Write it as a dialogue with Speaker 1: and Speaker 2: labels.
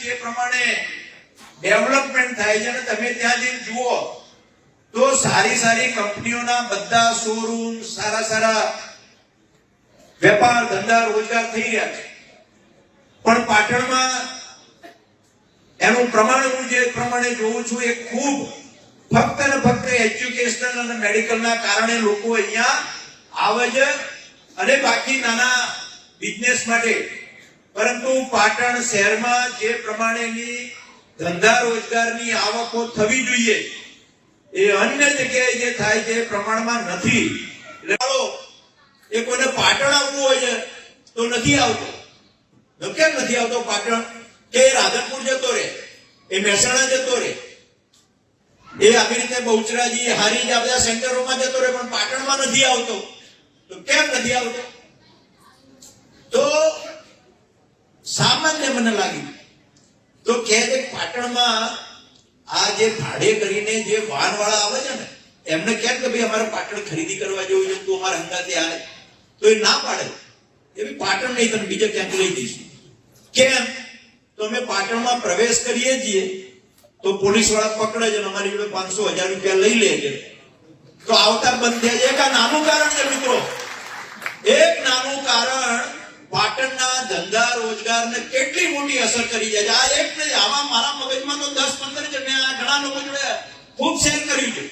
Speaker 1: જે પ્રમાણે ડેવલપમેન્ટ થાય છે, અને તમે ત્યાં જઈને જુઓ તો સારી સારી કંપનીઓના બધા શોરૂમ, સારા સારા વેપાર ધંધા રોજગાર થઈ રહ્યા છે, પણ પાટણમાં એનું પ્રમાણ હું જે પ્રમાણે જોઉં છું એ ખૂબ ફક્ત ને ફક્ત એજ્યુકેશનલ અને મેડિકલના કારણે લોકો અહીંયા આવે છે, અને બાકી નાના બિઝનેસ માટે. પરંતુ પાટણ શહેરમાં જે પ્રમાણેની ધંધા રોજગારની આવકો થવી જોઈએ એ અન્ય જગ્યાએ જે થાય છે એ પ્રમાણમાં નથી. એ કોઈને પાટણ આવવું હોય છે તો નથી આવતો. કેમ નથી આવતો પાટણ? કે રાધનપુર જતો રહે, એ મહેસાણા જતો રહે, એ આવી રીતે બહુચરાજી, હારીજ આ બધા સેન્ટરોમાં જતો રહે, પણ પાટણમાં નથી આવતો. તો કેમ નથી આવતો? તો સામાન્ય મને લાગ્યું તો કે પાટણમાં આ જે ભાડે કરીને જે વાહન વાળા આવે છે ને, એમને કેમ કે ભાઈ અમારે પાટણ ખરીદી કરવા જેવું છે, તું અમારા હંગાતે આવે, તો એ ના પાડે. એ પાટણ નહીં, તમે બીજા ક્યાંક લઈ જઈશું. કેમ? તો અમે પાટણમાં પ્રવેશ કરીએ છીએ તો પોલીસ વાળા પકડે છે, અમારી જોડે 500-1000 રૂપિયા લઈ લે છે, તો આવતા બંધ થયા છે. એક આ નાનું કારણ છે મિત્રો, એક નાનું કારણ પાટણના ધંધા રોજગારને કેટલી મોટી અસર કરી જાય છે. આ એક નહીં, આવા મારા મગજમાં તો 10-15 જણ ઘણા લોકો જોડે ખૂબ શેર કર્યું છે.